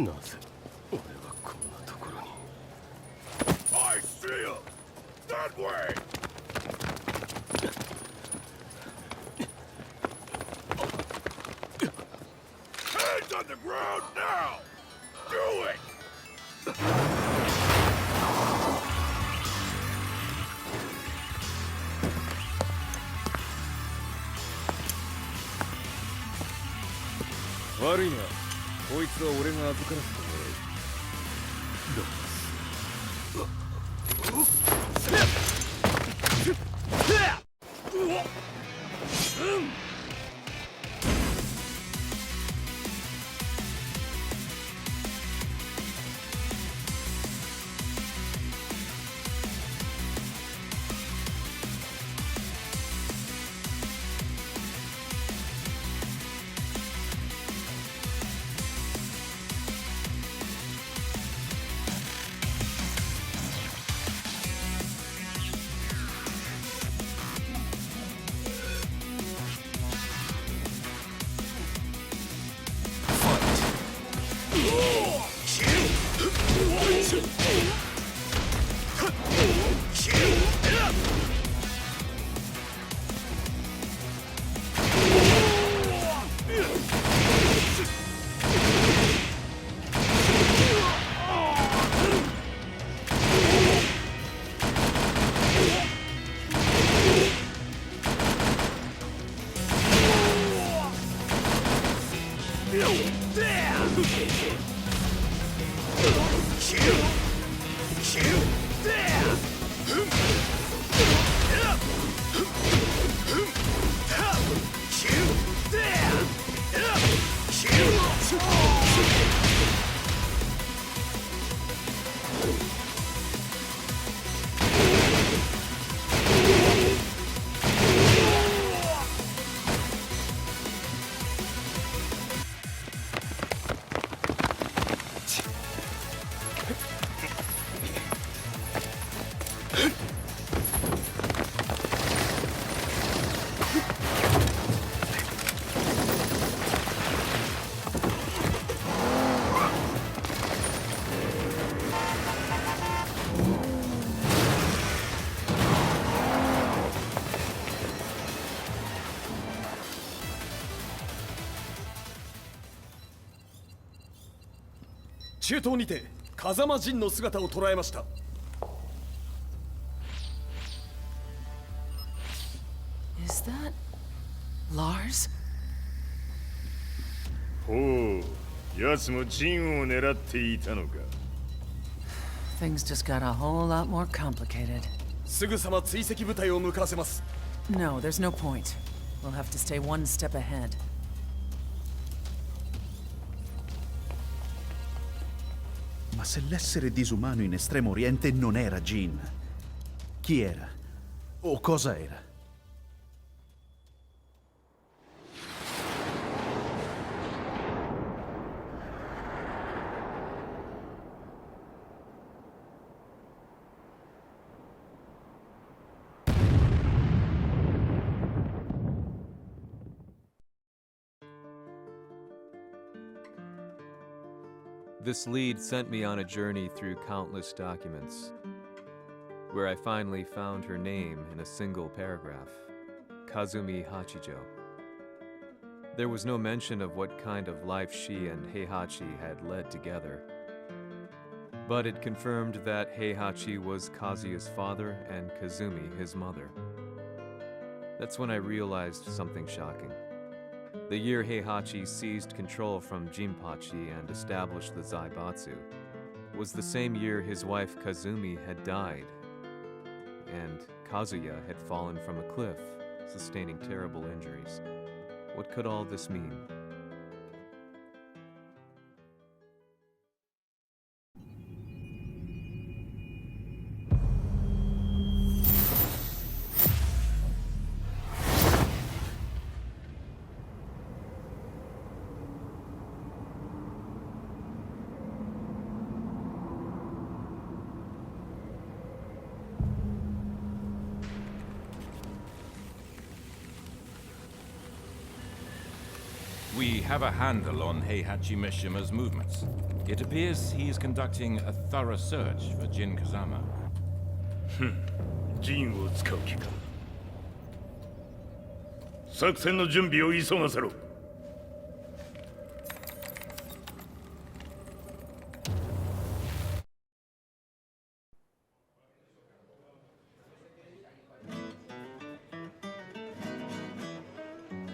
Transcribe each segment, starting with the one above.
なぜ俺はこんなところに。 I see him! That way! Hands on the ground now! Do it! 悪いな。こいつは俺が預からせてもら中東にて風間陣の姿を捉えました。 Is that Lars? ほう、奴も陣を狙っていたのか。 Things just got a whole lot more complicated. すぐさま追跡部隊を向かわせます。 No, there's no point. We'll have to stay one step ahead. Ma se l'essere disumano in Estremo Oriente non era Jin, chi era? O cosa era? This lead sent me on a journey through countless documents, where I finally found her name in a single paragraph, Kazumi Hachijo. There was no mention of what kind of life she and Heihachi had led together, but it confirmed that Heihachi was Kazuya's father and Kazumi his mother. That's when I realized something shocking. The year Heihachi seized control from Jinpachi and established the Zaibatsu was the same year his wife Kazumi had died, and Kazuya had fallen from a cliff, sustaining terrible injuries. What could all this mean? We have a handle on Heihachi Mishima's movements. It appears he is conducting a thorough search for Jin Kazama. ジンを使う気か。作戦の準備を急がせろ。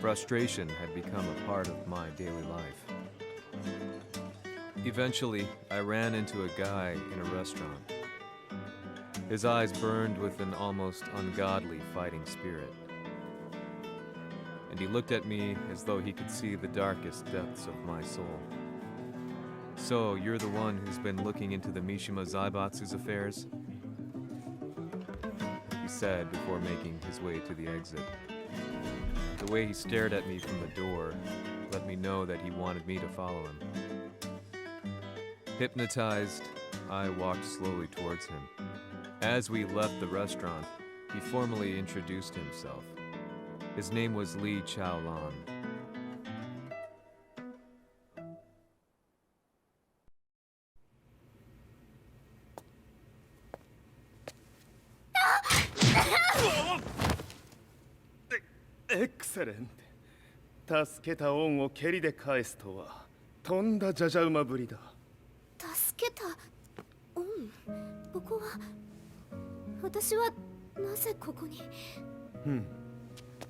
Frustration had become a part of my daily life. Eventually, I ran into a guy in a restaurant. His eyes burned with an almost ungodly fighting spirit. And he looked at me as though he could see the darkest depths of my soul. So, you're the one who's been looking into the Mishima Zaibatsu's affairs? He said before making his way to the exit. The way he stared at me from the door let me know that he wanted me to follow him. Hypnotized, I walked slowly towards him. As we left the restaurant, he formally introduced himself. His name was Lee Chaolan. Excellent. 助けた恩を蹴りで返すとはとんだじゃじゃ馬ぶりだ。助けた恩。ここは私はなぜここに。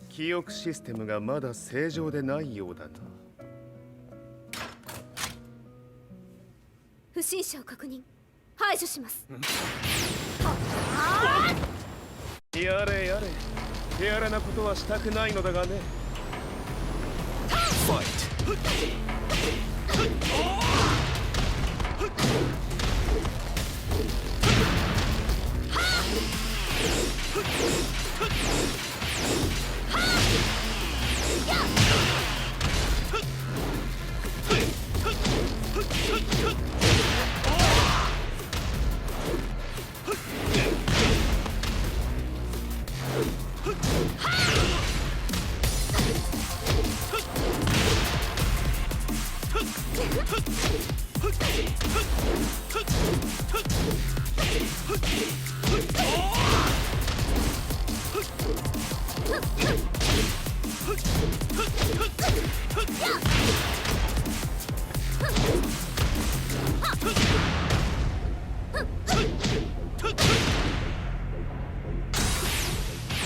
記憶システムがまだ正常でないようだな。不審者を確認。排除します。やれやれ。手荒なことはしたくないのだがね。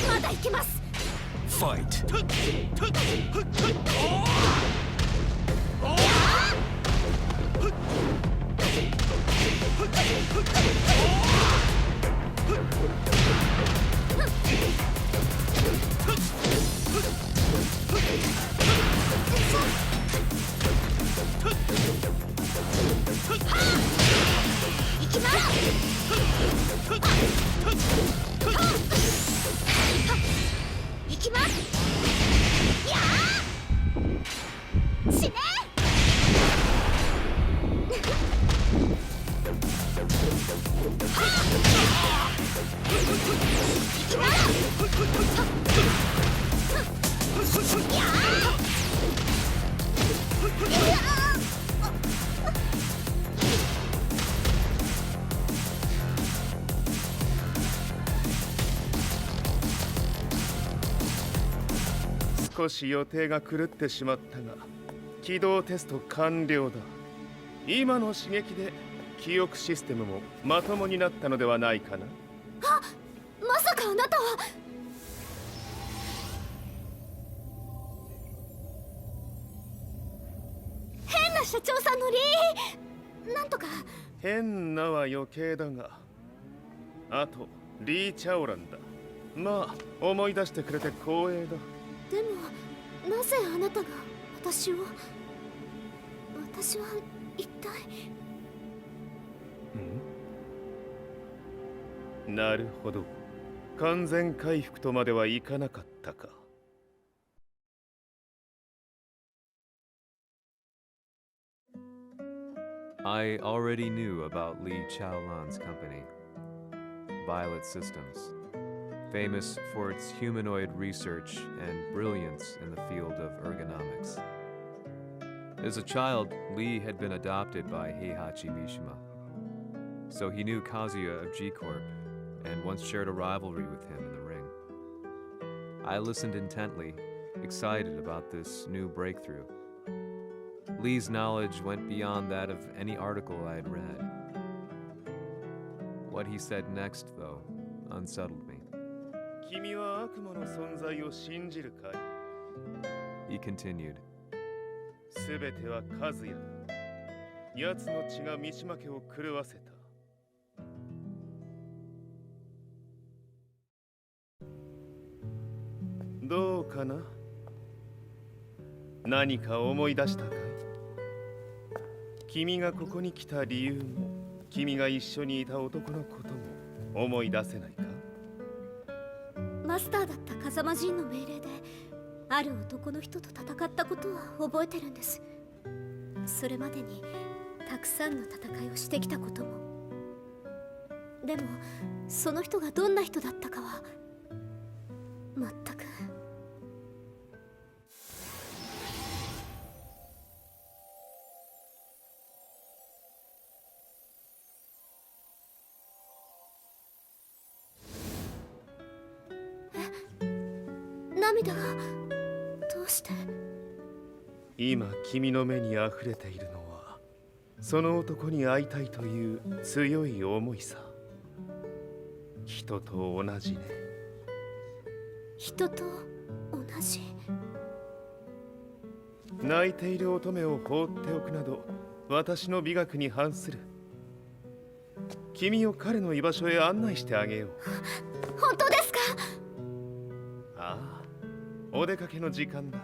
まだ行けます。Fight!少し予定が狂ってしまったが、起動テスト完了だ。今の刺激で記憶システムもまともになったのではないかな。あ、まさかあなたは。変な社長さんのなんとか。変なは余計だが、あとリー・チャオランだ。まあ思い出してくれて光栄だ。でもなぜあなたが私は一体。なるほど。完全回復とまではいかなかったか。I already knew about Lee Chaolan's company, Violet Systems, famous for its humanoid research and brilliance in the field of ergonomics. As a child, Lee had been adopted by Heihachi Mishima, so he knew Kazuya of G-Corp and once shared a rivalry with him in the ring. I listened intently, excited about this new breakthrough. Lee's knowledge went beyond that of any article I had read. What he said next, though, unsettled me. 君は悪魔の存在を信じるかい? He continued, すべては和也だ。奴の血が三島家を狂わせた。どうかな？何か思い出したかい？君がここに来た理由も、君が一緒にいた男のことも思い出せないか？マスターだった風間陣の命令である男の人と戦ったことは覚えてるんです。それまでにたくさんの戦いをしてきたことも。でもその人がどんな人だったかは全く。涙がどうして？今君の目にあふれているのはその男に会いたいという強い思いさ。人と同じね。人と同じ？泣いている乙女を放っておくなど私の美学に反する。君を彼の居場所へ案内してあげよう。本当ですか？ああ、お出かけの時間だ。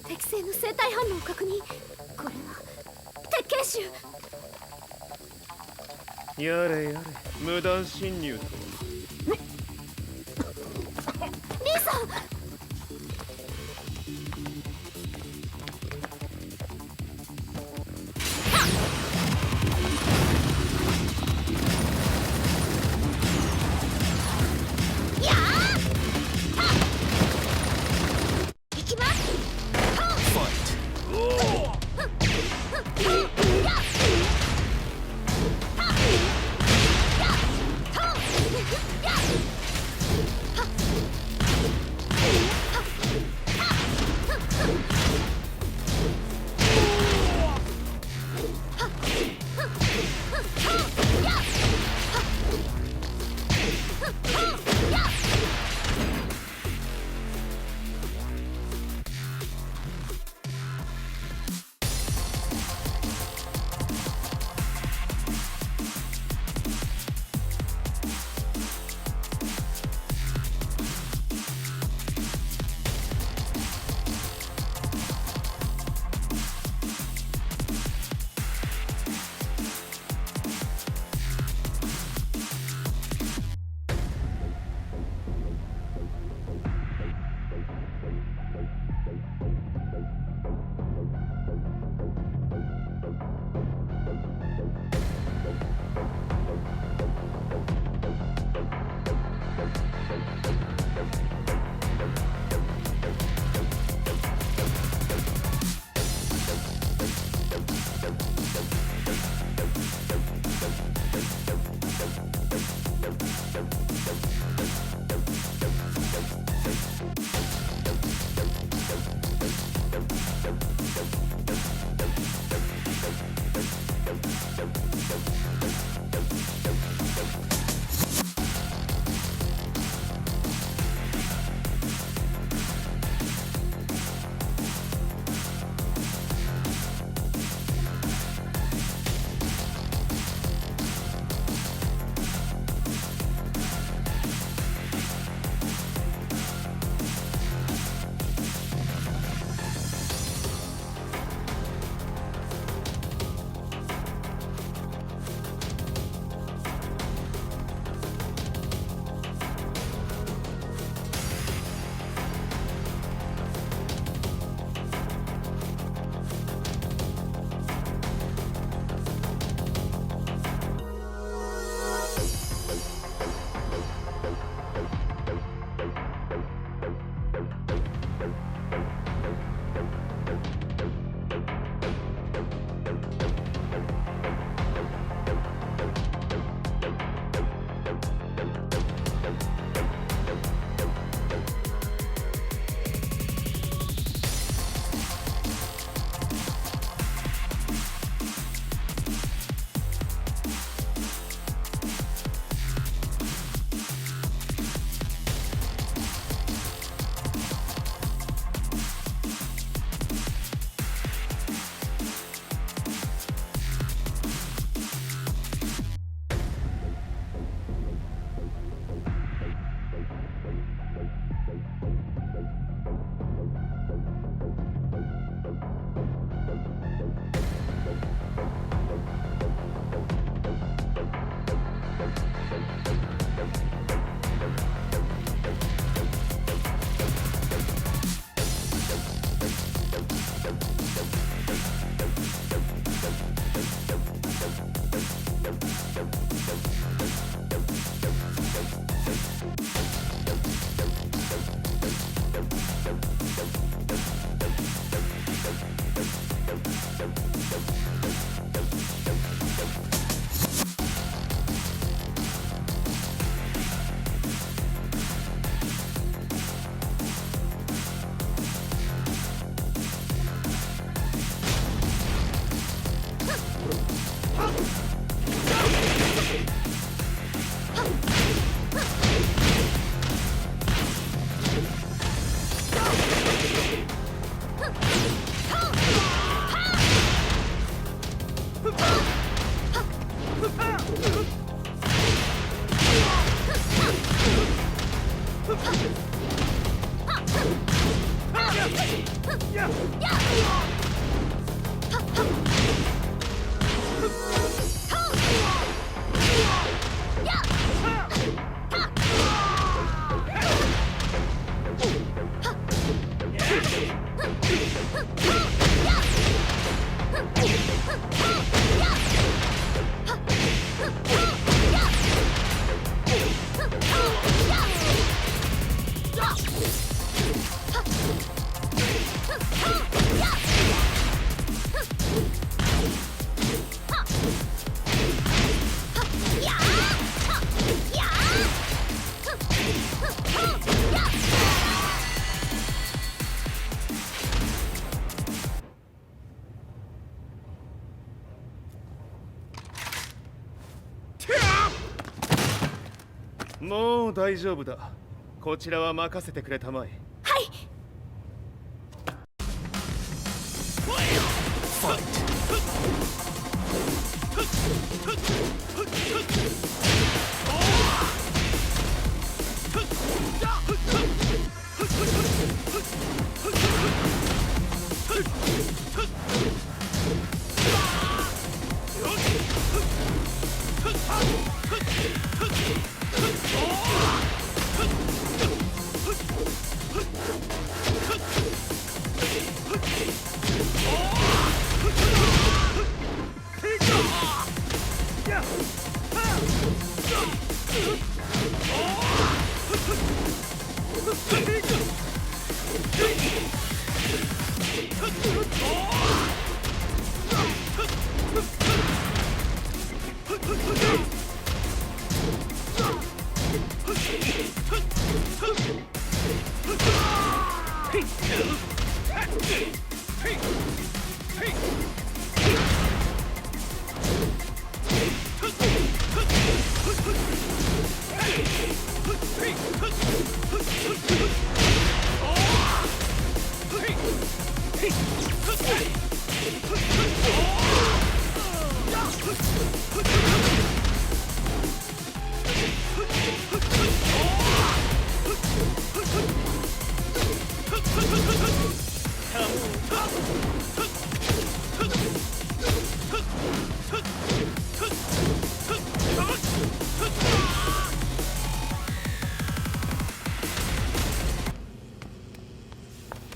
適正の生体反応を確認。これは鉄拳臭。やれやれ、無断侵入とは。リーさん。もう大丈夫だ。こちらは任せてくれたまえ。はい。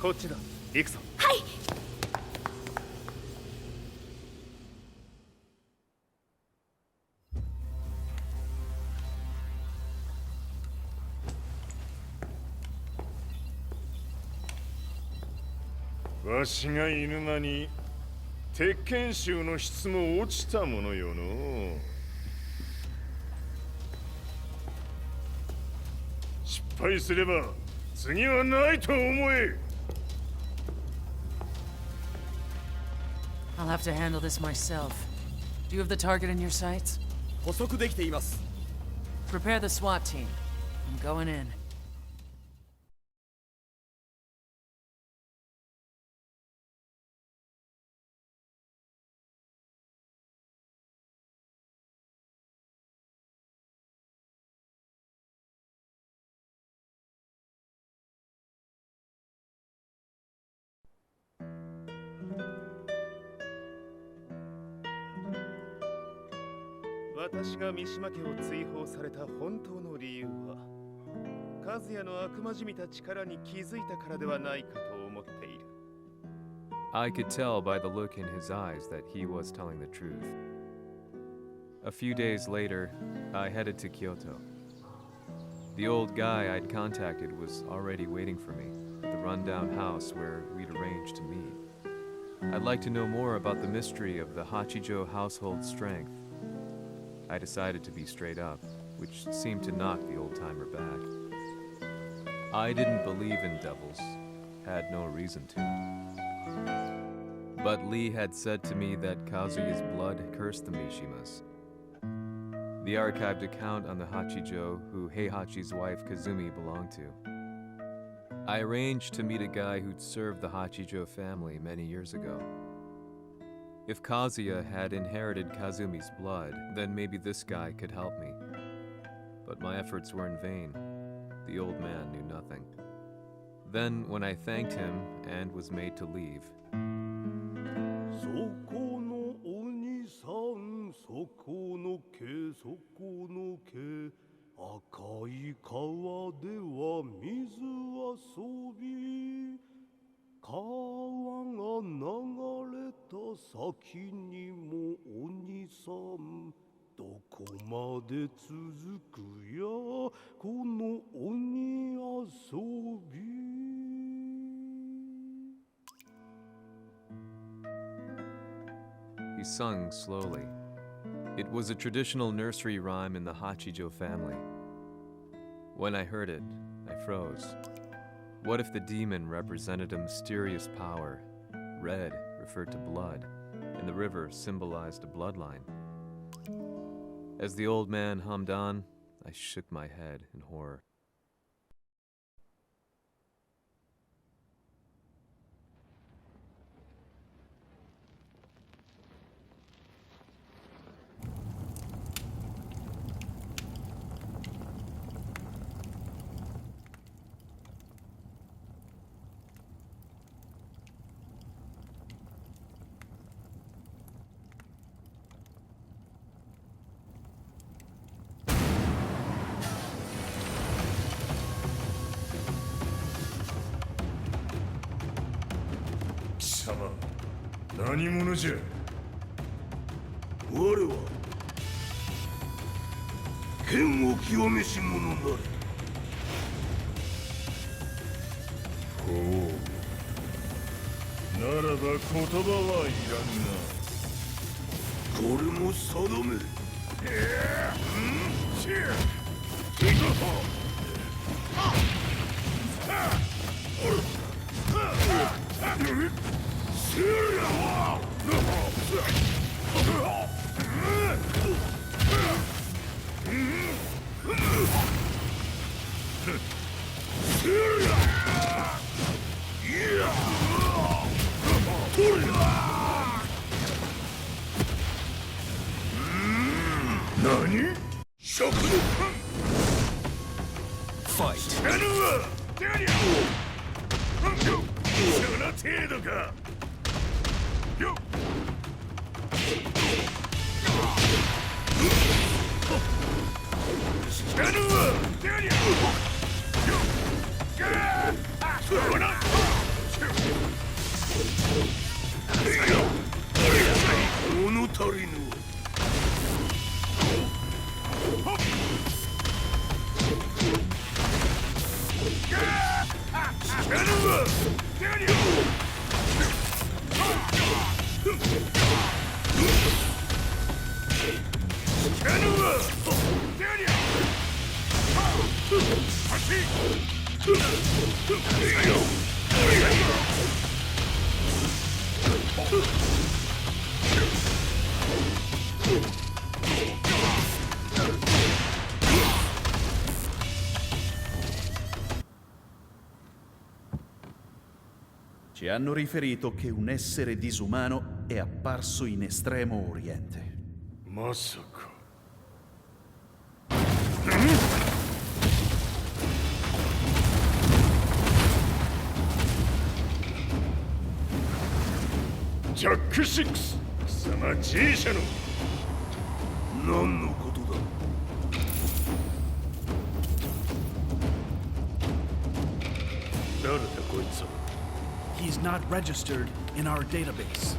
こっちだ。行くぞ。はい。わしが犬間に鉄拳衆の質も落ちたものよの。失敗すれば次はないと思え。I'll have to handle this myself. Do you have the target in your sights? 捕捉できています。 Prepare the SWAT team. I'm going in.「私が三島家を追放された本当の理由は、和也の悪魔じみた力に気づいたからではないかと思っている。 I could tell by the look in his eyes that he was telling the truth. A few days later, I headed to Kyoto. The old guy I'd contacted was already waiting for me at the rundown house where we'd arranged to meet. I'd like to know more about the mystery of the Hachijo household strength. I decided to be straight up, which seemed to knock the old-timer back. I didn't believe in devils, had no reason to. But Lee had said to me that Kazuya's blood cursed the Mishimas. The archived account on the Hachijo who Heihachi's wife Kazumi belonged to. I arranged to meet a guy who'd served the Hachijo family many years ago. If Kazuya had inherited Kazumi's blood, then maybe this guy could help me. But my efforts were in vain. The old man knew nothing. Then, when I thanked him and was made to leave, そこの鬼さん、そこの毛、そこの毛、赤い川では水遊び、川が流れた先にも鬼さん、どこまで続くやこの鬼遊び。he sung slowly. It was a traditional nursery rhyme in the Hachijo family. When I heard it, I froze. What if the demon represented a mysterious power? Red referred to blood, and the river symbolized a bloodline. As the old man hummed on, I shook my head in horror. Sama, 何者じゃ。我は剣を極めし者なり。ほう。ならば言葉はいらんな。これも定め。何？食のFight! その程度か。よっ。物足りぬ。Ci hanno riferito che un essere disumano è apparso in Estremo Oriente. まさか。ジャック6、貴様 G 社の何のことだ。誰だこいつは。He's not registered in our database.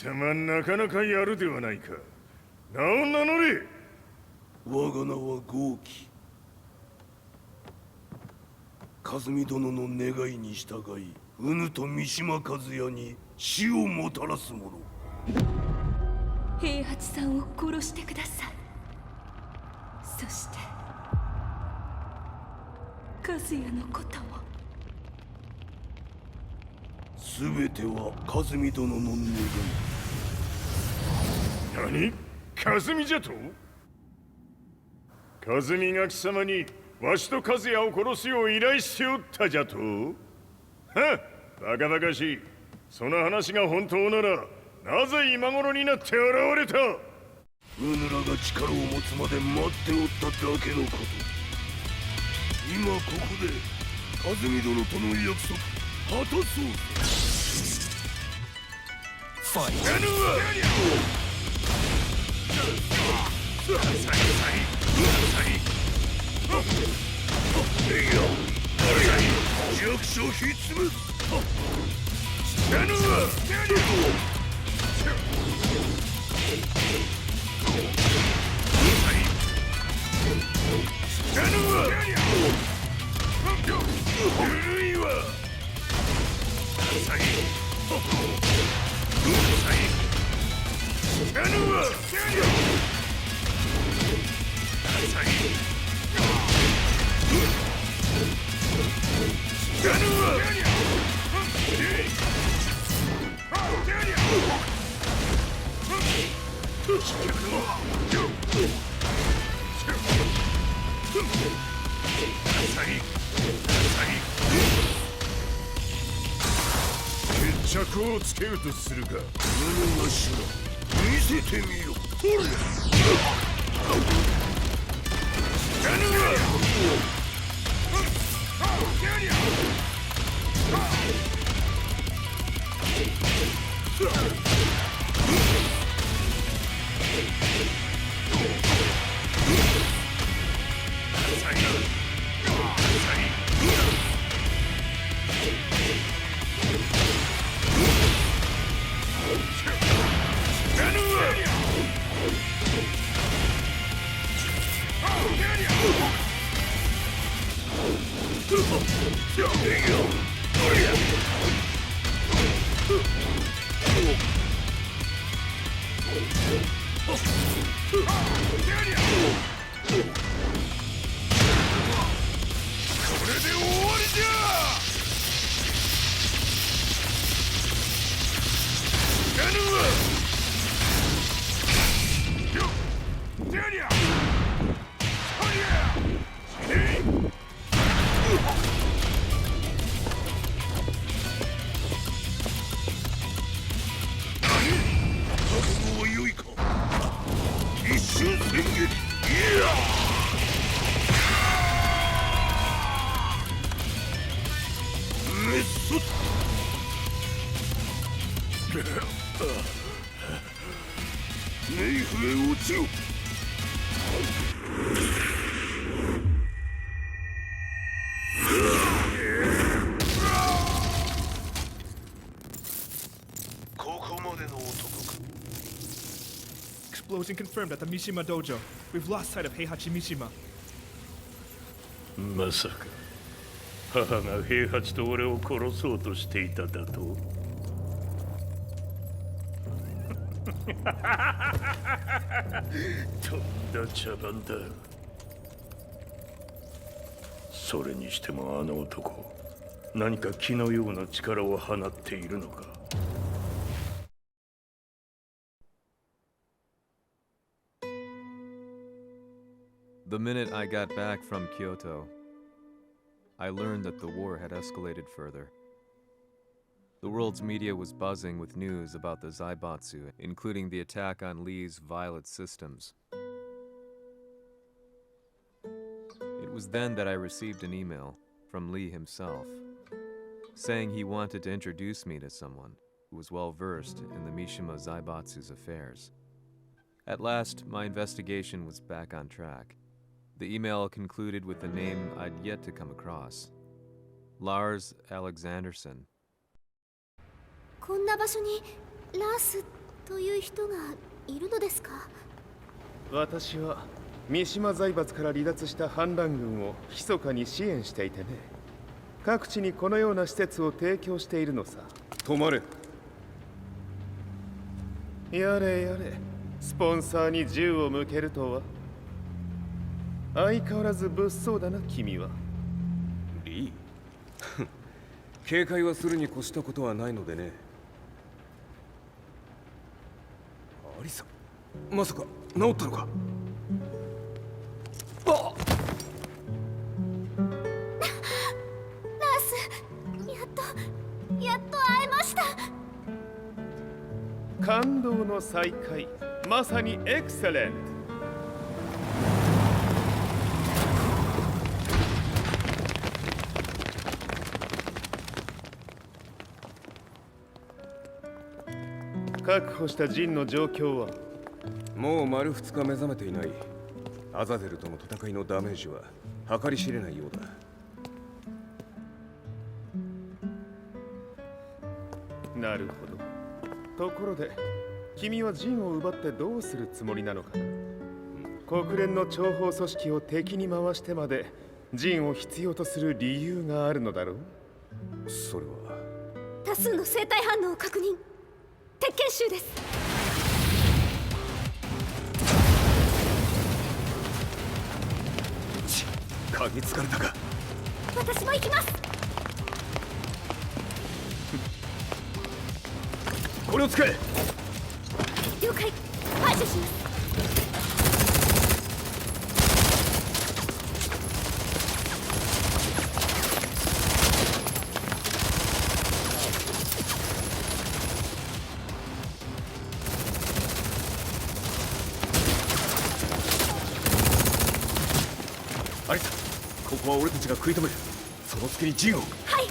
貴様なかなかやるではないか。名を名乗れ。我が名は豪輝。和美殿の願いに従いうぬと三島和也に死をもたらす者。平八さんを殺してください。そして和也のことも。全ては和美殿の願い。何？和美じゃと？和美が貴様にわしと和也を殺すよう依頼しておったじゃと？はっ、バカバカしい。その話が本当ならなぜ今頃になって現れた？うぬらが力を持つまで待っておっただけのこと。今ここで和美殿との約束果たそう。ファイト。弱小ひっつむ。決着をつけるとするか。うぬがしら見せてみよ。ほれ。Explosion confirmed at the Mishima dojo. We've lost sight of Heihachi Mishima. まさか母が平八と俺を殺そうとしていただと？とんだ茶番だ。それにしてもあの男、何か気のような力を放っているのか。The minute I got back from Kyoto, I learned that the war had escalated further. The world's media was buzzing with news about the Zaibatsu, including the attack on Lee's Violet systems. It was then that I received an email from Lee himself, saying he wanted to introduce me to someone who was well versed in the Mishima Zaibatsu's affairs. At last, my investigation was back on track. The email concluded with a name I'd yet to come across. Lars Alexanderson. こんな場所にラースっという人がいるのですか？私は三島財閥から離脱した反乱軍を密かに支援していてね。各地にこのような施設を提供しているのさ。止まれ。やれやれ、スポンサーに銃を向けるとは。相変わらず物騒だな君は。リー警戒はするに越したことはないのでね。アリサ、まさか治ったのか？あっナース、やっと会えました。感動の再会、まさにエクセレント。確保したジンの状況は？もう丸2日目覚めていない。アザゼルとの戦いのダメージは計り知れないようだ。なるほど。ところで君はジンを奪ってどうするつもりなのかな？国連の諜報組織を敵に回してまでジンを必要とする理由があるのだろう？それは多数の生体反応を確認。鉄拳衆です。嗅ぎつかれたか。私も行きます。これを使え。了解。排除します。アリサ、ここは俺たちが食い止める。その隙にジンを。はい。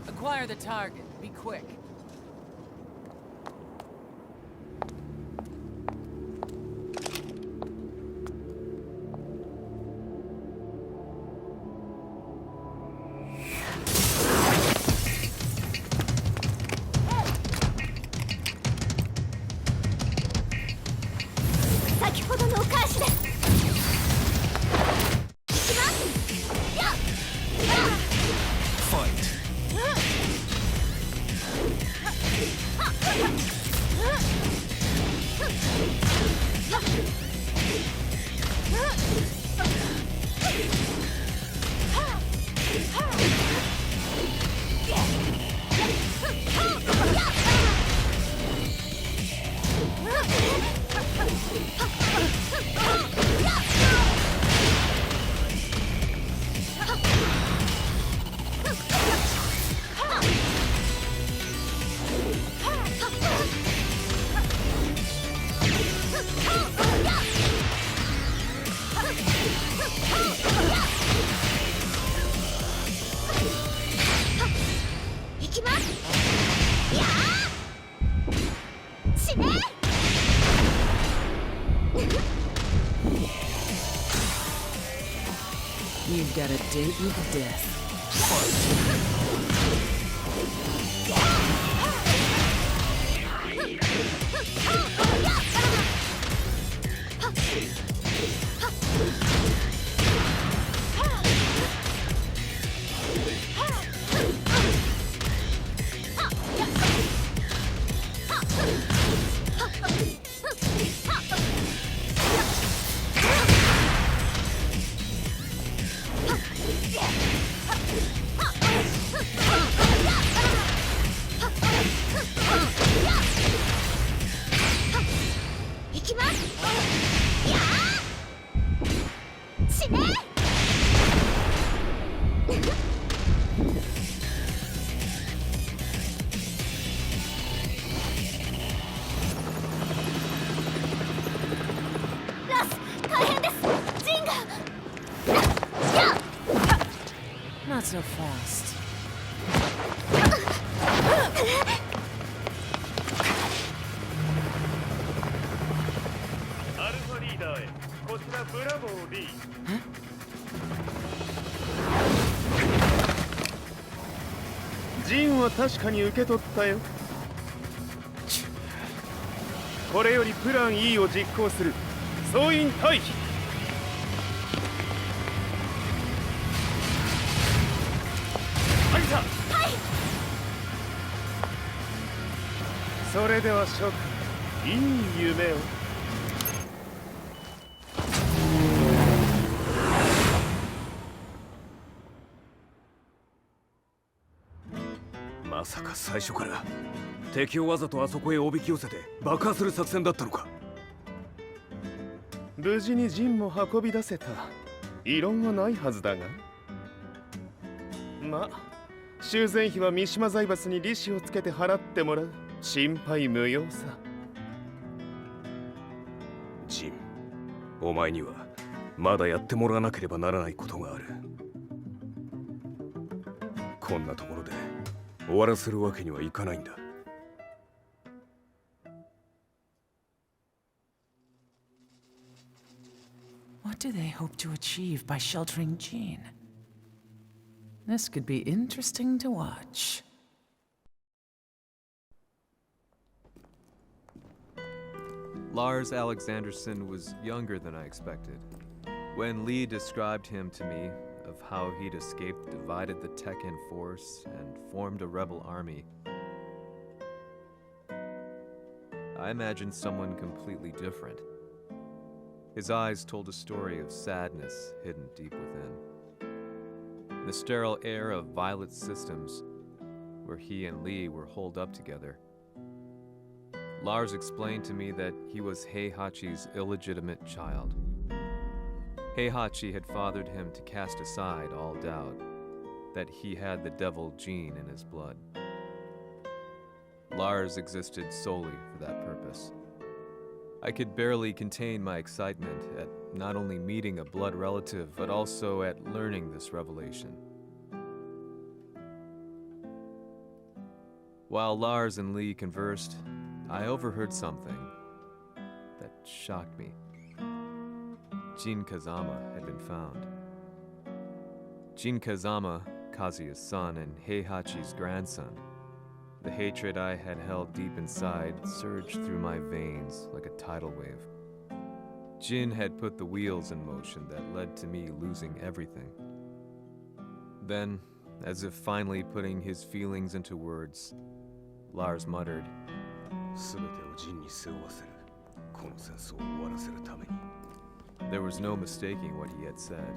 Acquire the target. Be quick. You've got a date with death. Not so fast. アルファリーダーへこちらブラボー D。 ジンは確かに受け取ったよ。これよりプラン E を実行する。総員退避。はいさ。はい。それでは諸君、いい夢を。まさか最初から敵をわざとあそこへおびき寄せて爆破する作戦だったのか。無事にジンも運び出せた。異論はないはずだが。まあ修繕費は三島財閥に利子をつけて払ってもらう。心配無用さ。ジン、お前にはまだやってもらわなければならないことがある。こんなところで終わらせるわけにはいかないんだ。What do they hope to achieve by sheltering Gene? This could be interesting to watch. Lars Alexanderson was younger than I expected. When Lee described him to me, of how he'd escaped, divided the Tekken force, and formed a rebel army, I imagined someone completely different. His eyes told a story of sadness hidden deep within. In the sterile air of Violet Systems, where he and Lee were holed up together, Lars explained to me that he was Heihachi's illegitimate child. Heihachi had fathered him to cast aside all doubt that he had the devil gene in his blood. Lars existed solely for that purpose. I could barely contain my excitement at not only meeting a blood relative, but also at learning this revelation. While Lars and Lee conversed, I overheard something that shocked me. Jin Kazama had been found. Jin Kazama, Kazuya's son and Heihachi's grandson. The hatred I had held deep inside surged through my veins like a tidal wave. Jin had put the wheels in motion that led to me losing everything. Then, as if finally putting his feelings into words, Lars muttered, There was no mistaking what he had said.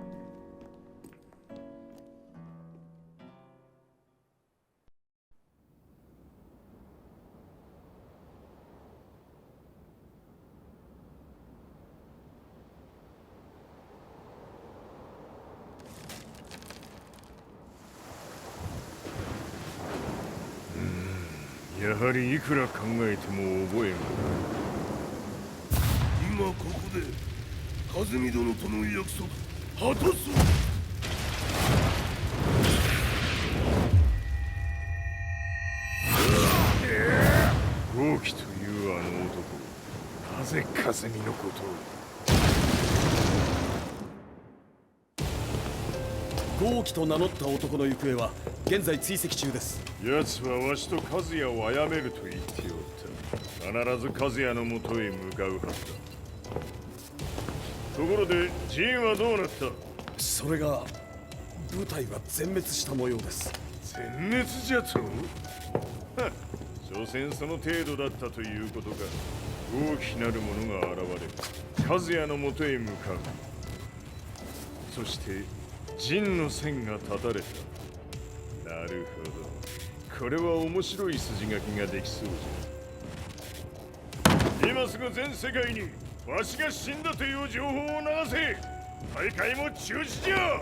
Hmm. やはりいくら考えても覚えがない。今ここで和美殿との約束果たそう。豪輝というあの男、なぜ風見のことを。豪気と名乗った男の行方は現在追跡中です。奴はわしと和也を殺めると言っておった。必ず和也のもとへ向かうはずだ。ところでジンはどうなった？それが部隊は全滅した模様です。全滅じゃと？はっ、所詮その程度だったということか。大きなるものが現れ、和也のもとへ向かう。そして陣の線が断たれた。なるほど、これは面白い筋書きができそうじゃ。今すぐ全世界にわしが死んだという情報を流せ。大会も中止じゃ。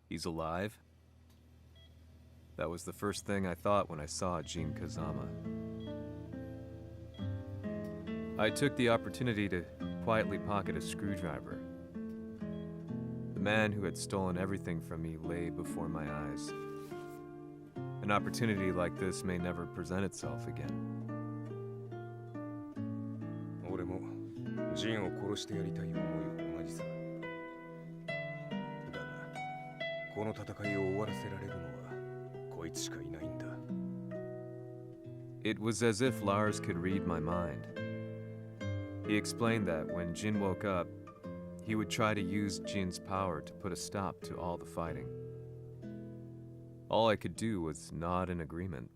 He's alive? That was the first thing I thought when I saw Jin Kazama. I took the opportunity to quietly pocket a screwdriver. The man who had stolen everything from me lay before my eyes. An opportunity like this may never present itself again. 俺もジンを殺してやりたい思いは同じさ。だが、この戦いを終わらせられるのはこいつしかいないんだ。It was as if Lars could read my mind. He explained that when Jin woke up, he would try to use Jin's power to put a stop to all the fighting. All I could do was nod in agreement.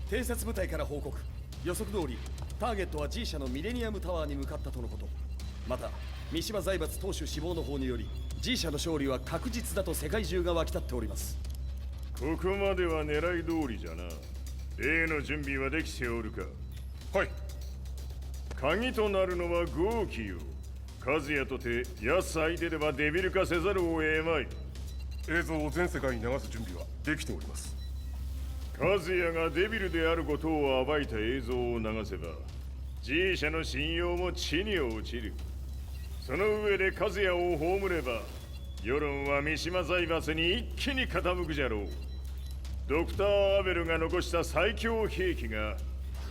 偵察部隊から報告。予測通りターゲットは G 社のミレニアムタワーに向かったとのこと。また三島財閥当主死亡の方により G 社の勝利は確実だと世界中が沸き立っております。ここまでは狙い通りじゃな。例の準備はできておるか？はい。鍵となるのは豪気よ。和也とて奴相手ではデビル化せざるを得まい。映像を全世界に流す準備はできております。和也がデビルであることを暴いた映像を流せば G 社の信用も地に落ちる。その上で和也を葬れば世論は三島財閥に一気に傾くじゃろう。ドクター・アベルが残した最強兵器が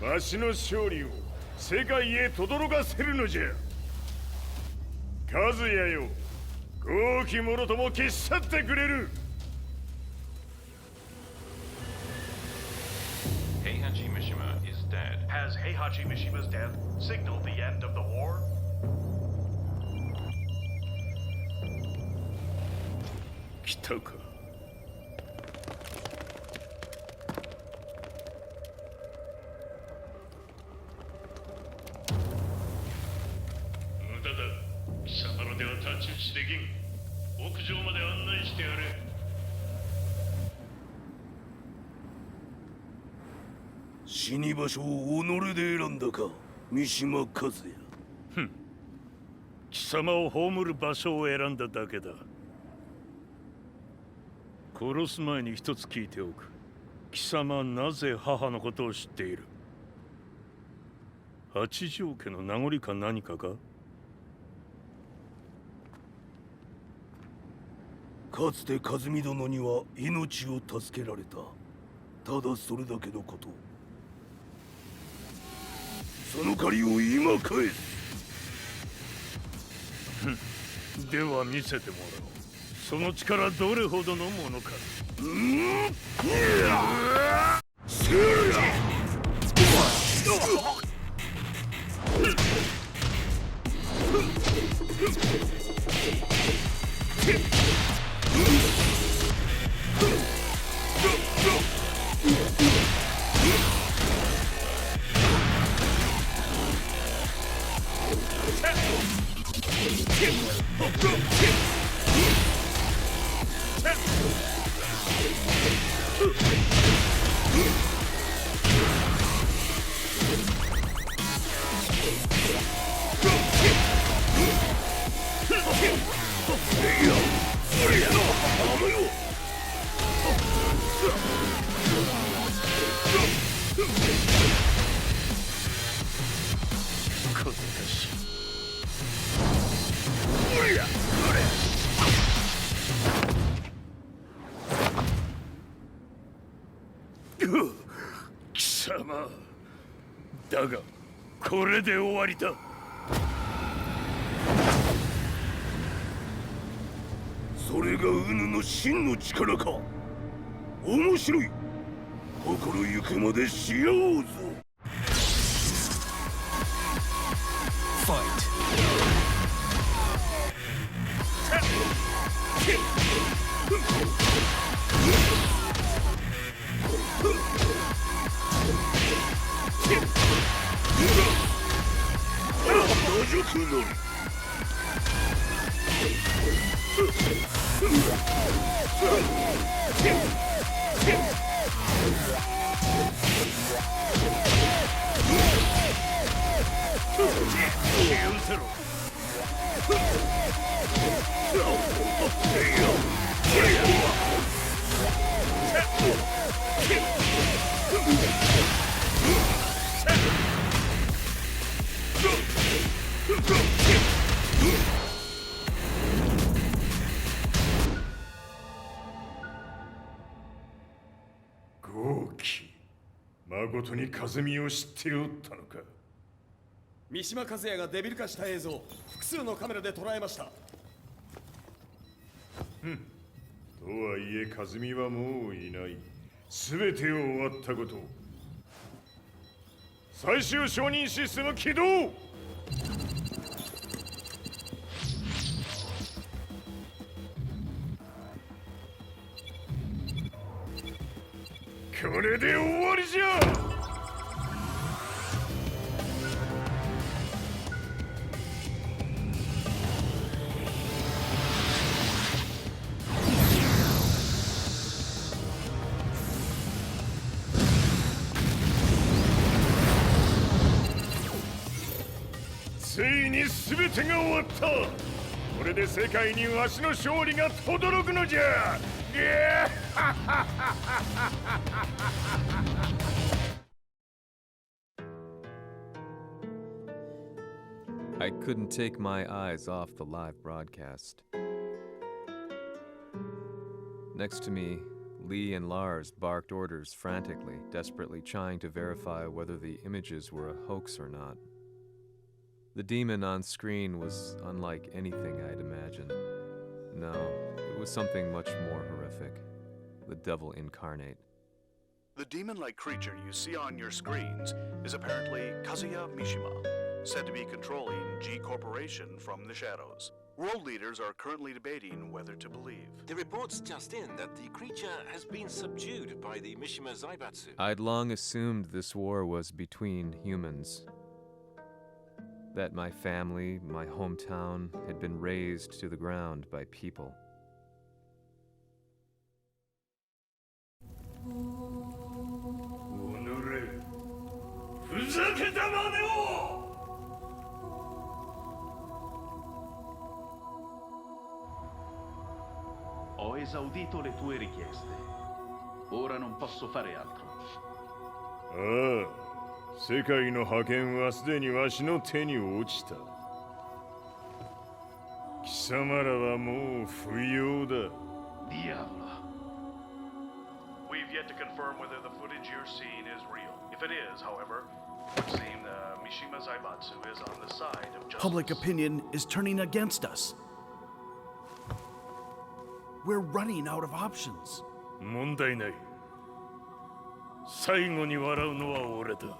わしの勝利を世界へ轟かせるのじゃ。和也よ、豪気者とも消し去ってくれる。Heihachi Mishima is dead. Has Heihachi Mishima's death signaled the end of the war? 来たか。無駄だ。貴様らでは太刀打ちできん。屋上まで案内してやれ。死に場所を己で選んだか、三島和也。ふん。貴様を葬る場所を選んだだけだ。殺す前に一つ聞いておく。貴様はなぜ母のことを知っている？八条家の名残か何かか？かつて和美殿には命を助けられた。ただそれだけのこと。その借りを今返す。では見せてもらおう。その力どれほどのものか。貴様だがこれで終わりだ。それがウヌの真の力か。面白い。心ゆくまでしようぞ。豪輝、まことに和美を知っておったのか。三島和也がデビル化した映像、複数のカメラで捉えました。とはいえ和美はもういない。全てを終わったこと。最終承認システム起動。これで終わりじゃ。ついに全てが終わった。これで世界にわしの勝利が轟くのじゃ。I couldn't take my eyes off the live broadcast. Next to me, Lee and Lars barked orders frantically, desperately trying to verify whether the images were a hoax or not. The demon on screen was unlike anything I'd imagined. No, it was something much more horrific. The devil incarnate. The demon-like creature you see on your screens is apparently Kazuya Mishima, said to be controlling G Corporation from the shadows. World leaders are currently debating whether to believe. The reports just in that the creature has been subdued by the Mishima Zaibatsu. I'd long assumed this war was between humans. That my family, my hometown, had been razed to the ground by people. Ho esaudito le tue richieste. Ora non posso fare altro. 世界の覇権はすでにわしの手に落ちた。貴様らはもう不要だ。Diavolo. We've yet to confirm whether the footage you're seeing is real. If it is, however, it would seem the Mishima Zaibatsu is on the side of justice. Public opinion is turning against us. We're running out of options. 問題ない。最後に笑うのは俺だ。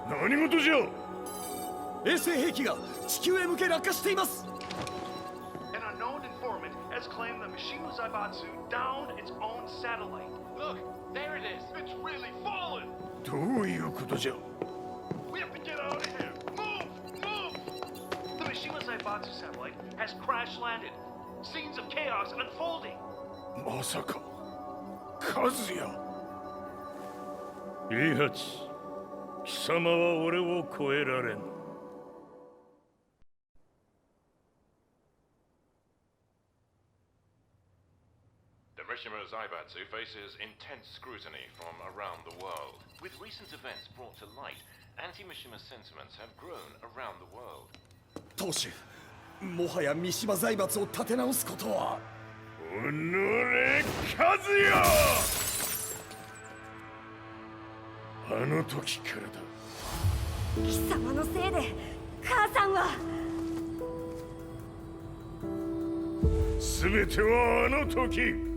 何事じゃ。衛星兵器が地球へ向け落下しています。An unknown informant has claimed the Mishima Zaibatsu downed its own satellite. Look, there it is. It's really fallen. どういうことじゃ。We have to get out of here. Move, move. The Mishima Zaibatsu satellite has crash landed. Scenes of chaos unfolding. まさか、和也。Heihachi、貴様は俺を超えられん。Mishima Zaibatsu faces intense scrutiny from around the world. With recent events brought to light, anti-Mishima sentiments have grown around the world. 当主、もはや三島財閥を立て直すことは。おのれ、和也！あの時からだ。貴様のせいで母さんは。全てはあの時。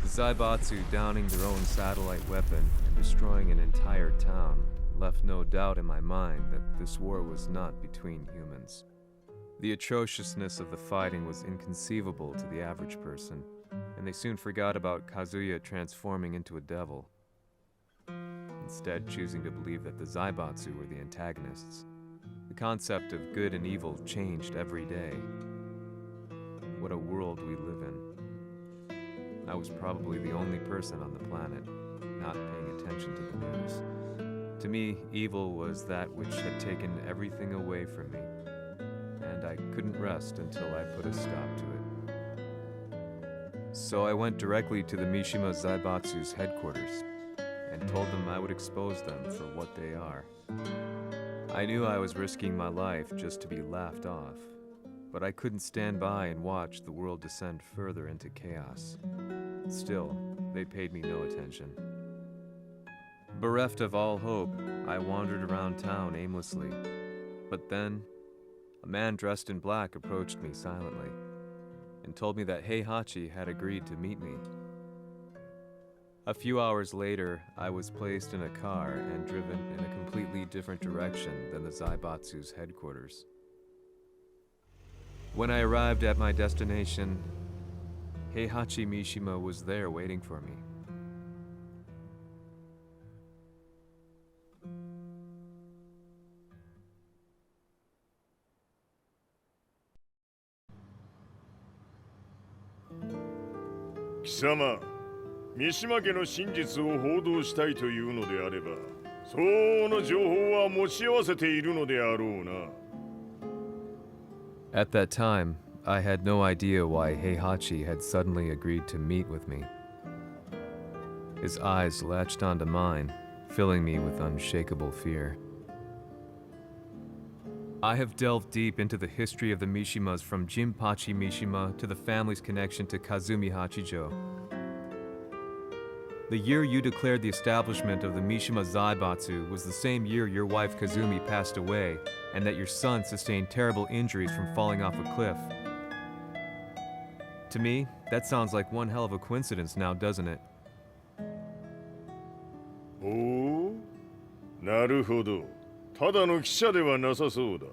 The Zaibatsu downing their own satellite weapon and destroying an entire town left no doubt in my mind that this war was not between humans. The atrociousness of the fighting was inconceivable to the average person, and they soon forgot about Kazuya transforming into a devil, instead choosing to believe that the Zaibatsu were the antagonists. The concept of good and evil changed every day. What a world we live in. I was probably the only person on the planet not paying attention to the news. To me, evil was that which had taken everything away from me, and I couldn't rest until I put a stop to it. So I went directly to the Mishima Zaibatsu's headquarters and told them I would expose them for what they are. I knew I was risking my life just to be laughed off, but I couldn't stand by and watch the world descend further into chaos. Still, they paid me no attention. Bereft of all hope, I wandered around town aimlessly. But then, a man dressed in black approached me silently and told me that Heihachi had agreed to meet me. A few hours later, I was placed in a car and driven in a completely different direction than the Zaibatsu's headquarters. When I arrived at my destination, Heihachi Mishima was there waiting for me. Kisama, 三島家の真実を報道したいというのであれば、相応の情報は持ち合わせているのであろうな。At that time, I had no idea why Heihachi had suddenly agreed to meet with me. His eyes latched onto mine, filling me with unshakable fear. I have delved deep into the history of the Mishimas from Jinpachi Mishima to the family's connection to Kazumi Hachijo. The year you declared the establishment of the Mishima Zaibatsu was the same year your wife Kazumi passed away, and that your son sustained terrible injuries from falling off a cliff. To me, that sounds like one hell of a coincidence now, doesn't it? おお、なるほど。ただの記者ではなさそうだ。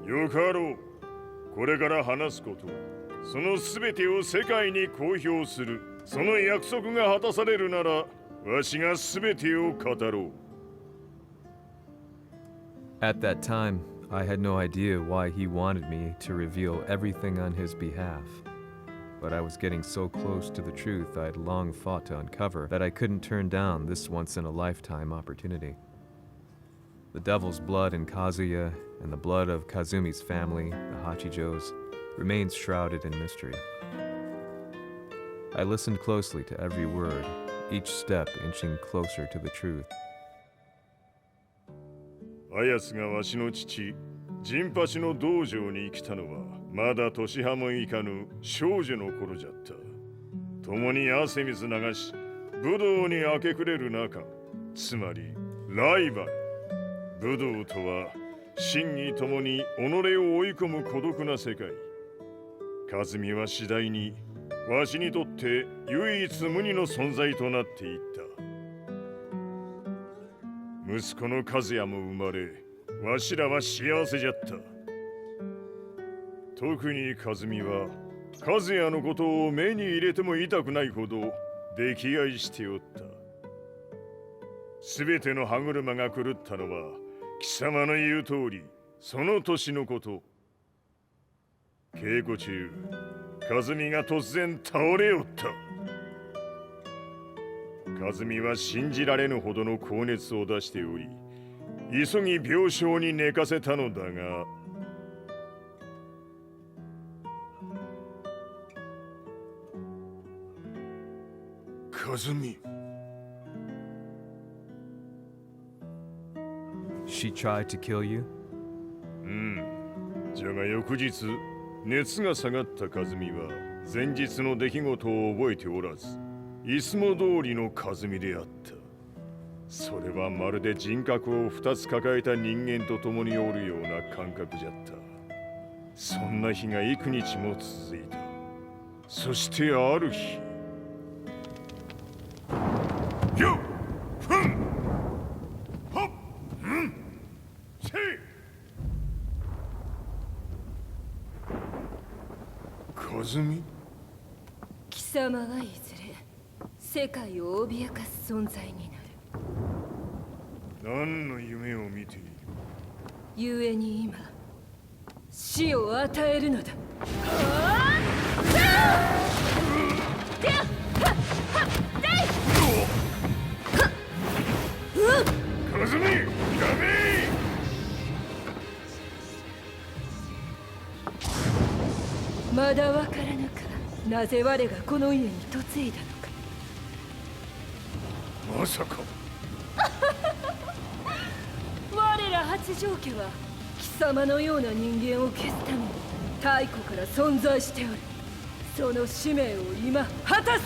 よかろう。これから話すこと、そのすべてを世界に公表する。その約束が果たされるなら、わしがすべてを語ろう。At that time, I had no idea why he wanted me to reveal everything on his behalf. But I was getting so close to the truth I'd long fought to uncover that I couldn't turn down this once-in-a-lifetime opportunity. The devil's blood in Kazuya and the blood of Kazumi's family, the Hachijos, remains shrouded in mystery. I listened closely to every word, each step inching closer to the truth. あやつがわしの父、陣八の道場に来たのは、まだ年端もいかぬ少女の頃じゃった。共に汗水流し、武道に明け暮れる中、つまりライバル。武道とは、真偽ともに己を追い込む孤独な世界。和美は次第に、わしにとって唯一無二の存在となっていった。息子の和也も生まれ、わしらは幸せじゃった。特に和美は、和也のことを目に入れても痛くないほど溺愛しておった。すべての歯車が狂ったのは、貴様の言う通り、その年のこと。稽古中、和美が突然倒れおった。和美は信じられぬほどの高熱を出しており、急ぎ病床に寝かせたのだが、和美。She tried to kill you? じゃが翌日、熱が下がった和美は前日の出来事を覚えておらず、いつも通りの和美であった。それはまるで人格を2つ抱えた人間と共におるような感覚じゃった。そんな日が幾日も続いた。そしてある日、よっふんほっんせい。和美？貴様はいずれ世界を脅かす存在になる。何の夢を見ている？故に今死を与えるのだ。和美、やめ！まだわからぬか、なぜ我がこの家に嫁いだのか。まさか我ら八丈家は貴様のような人間を消すために太古から存在しておる。その使命を今果たす。